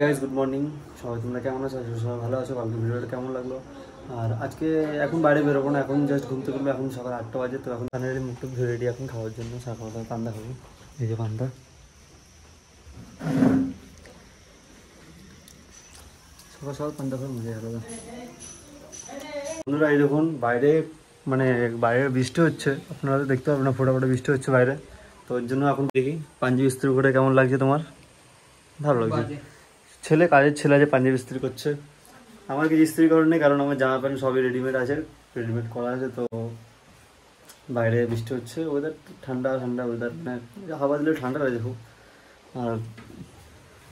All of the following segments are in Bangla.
গাইস গুড মর্নিং, সবাই তোমরা কেমন আছো? সবাই ভালো আছো? কালকে ভিডিওটা কেমন লাগলো? আর আজকে এখন বাইরে বেরোবো না, এখন জাস্ট ঘুম থেকে এখন সকাল 8টা বাজে। তো এখন পানের মুখটা ধরে রেডি এখন খাওয়ার জন্য। সকালবেলা পান্তা খাবো, এই যে পান্তা। সকাল সকাল পান্তা খাওয়ার মজা আলাদা। বন্ধুরা এই দেখুন বাইরে, মানে বাইরে বৃষ্টি হচ্ছে, আপনারা দেখতে পাবেন না, ফোটা ফোটা বৃষ্টি হচ্ছে বাইরে। তো ওর জন্য এখন দেখি পাঞ্জাবি ইস্ত্রি করে কেমন লাগছে তোমার? ভালো লাগছে। ছেলে কাজের ছেলে আছে, পাঞ্জাবি ইস্ত্রি করছে। আমার কিছু ইস্ত্রি করার নেই, কারণ আমার জামা প্যান্ট সবই রেডিমেড আছে, রেডিমেড করা আছে। তো বাইরে বৃষ্টি হচ্ছে, ওয়েদার ঠান্ডা ঠান্ডা ওয়েদার, মানে হাওয়া দিলে ঠান্ডা লাগে খুব। আর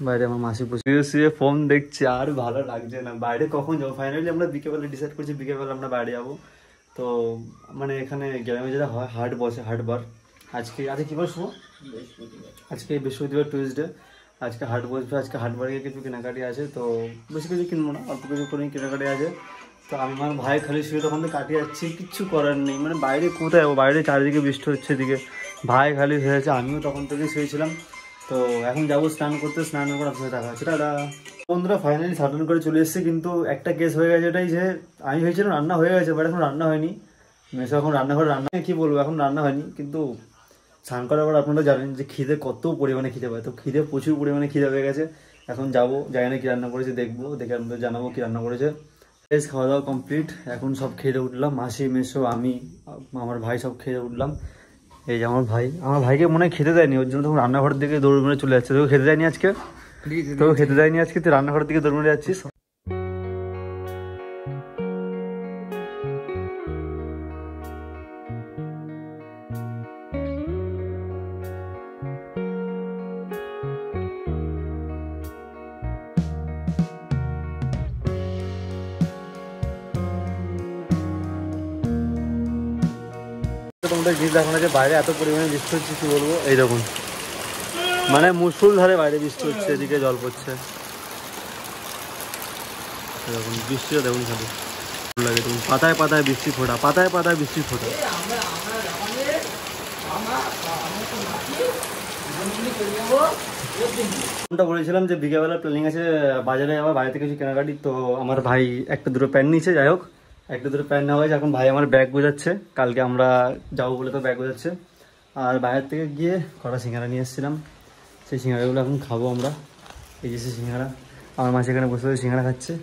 বাইরে আমার মাসি শুয়ে ফোন দেখছে, আর ভালো লাগছে না। বাইরে কখন যাবো? ফাইনালি আমরা বিকেলবেলা ডিসাইড করছি, বিকেলবেলা আমরা বাইরে যাবো। তো মানে এখানে গ্রামে যেটা হয়, হাট বসে, হাটবার। আজকে কি বার শুভ? আজকে বৃহস্পতিবার, টুইসডে। আজকে হাট বসবে, আজকে হাটবারে গিয়ে কিছু কেনাকাটি আছে। তো বেশি কিছু কিনবো না, অল্প কিছু করে কেনাকাটি আছে। তো আমি আমার ভাই খালি শুয়ে তখন থেকে কাটিয়ে যাচ্ছি, কিচ্ছু করার নেই। মানে বাইরে কোথায় যাবো? বাইরে চারিদিকে বৃষ্টি হচ্ছে, এদিকে ভাই খালি হয়েছে, আমিও তখন থেকে শুয়েছিলাম। তো এখন যাবো স্নান করতে, স্নান করে আপনার দেখা হচ্ছে। টাটা বন্ধুরা, ফাইনালি সাটন করে চলে এসেছি। কিন্তু একটা কেস হয়ে গেছে, এটাই যে আমি ভেবেছিলাম রান্না হয়ে গেছে, বাট এখন রান্না হয়নি। মেসো এখন রান্নাঘরে রান্না, কি বলবো, এখন রান্না হয়নি। কিন্তু স্নান করার পর আপনারা জানেন যে খিদে কত পরিমাণে খিদে পায়। তো খিদে প্রচুর পরিমাণে খিদে হয়ে গেছে। এখন যাবো, জানি না কি রান্না করেছে, দেখবো, দেখে আপনাদের জানাবো কি রান্না করেছে। বেশ খাওয়া দাওয়া কমপ্লিট, এখন সব খেয়ে উঠলাম। মাসি, মেসো, আমি, আমার ভাই সব খেয়ে উঠলাম। এই যে আমার ভাইকে মনে হয় খেতে দেয়নি, ওর জন্য তখন রান্নাঘরের দিকে দৌড় মেরে চলে যাচ্ছে। তোকে খেতে দেয়নি আজকে? তোকে খেতে দেয়নি আজকে, তুই রান্নাঘরের দিকে দৌড় মেরে যাচ্ছিস। তোমাদের জিনিস দেখানো যে বাইরে এত পরিমাণে বৃষ্টি হচ্ছে, কি বলবো। এই দেখুন, মানে মুষলধারে বাইরে বৃষ্টি হচ্ছে, এদিকে জল পড়ছে। দেখুন বৃষ্টিটা দেখুন, খালি লাগে দেখুন, পাতায় পাতায় বৃষ্টি ফোটা, পাতায় পাতায় বৃষ্টি ফোটা। বলেছিলাম যে বিকেলবেলা প্ল্যানিং আছে বাজারে যাওয়া, বাইরে থেকে কিছু কেনাকাটি। তো আমার ভাই একটা দুটো প্যান্ট নিয়েছে, যাই হোক একটা দুটো প্যান্ট নেওয়া হয়েছে। এখন ভাই আমার ব্যাগ বোঝাচ্ছে, কালকে আমরা যাবো বলে তো ব্যাগ বোঝাচ্ছে। আর বাইরের থেকে গিয়ে কটা সিঙ্গারা নিয়ে এসেছিলাম, সেই সিঙ্গারাগুলো এখন খাবো আমরা। এই যে সেই সিঙ্গারা, আমার মাসি এখানে বসে বসে সিঙ্গারা খাচ্ছে,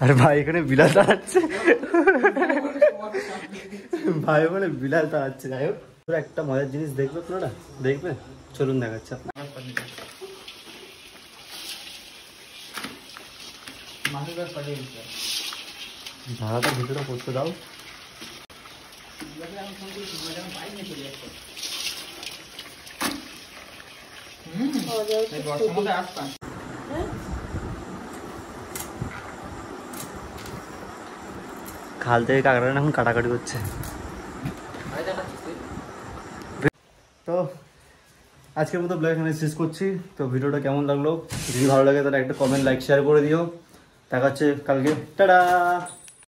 আর ভাই এখানে বিলাল তাড়াচ্ছে। ভাই ওখানে বিলাল তাড়াচ্ছে। যাই হোক, একটা মজার জিনিস দেখবে আপনারা, দেখবে, চলুন দেখাচ্ছে আপনার। ভাড়াটা ভিতরে করতে দাও। খাল থেকে কাঁকড়া এখন কাটাকাটি করছে। তো আজকের মতো ব্লগ এখানে শেষ করছি। তো ভিডিওটা কেমন লাগলো, যদি ভালো লাগে তাহলে একটা কমেন্ট, লাইক, শেয়ার করে দিও। দেখা হচ্ছে কালকে, টাটা।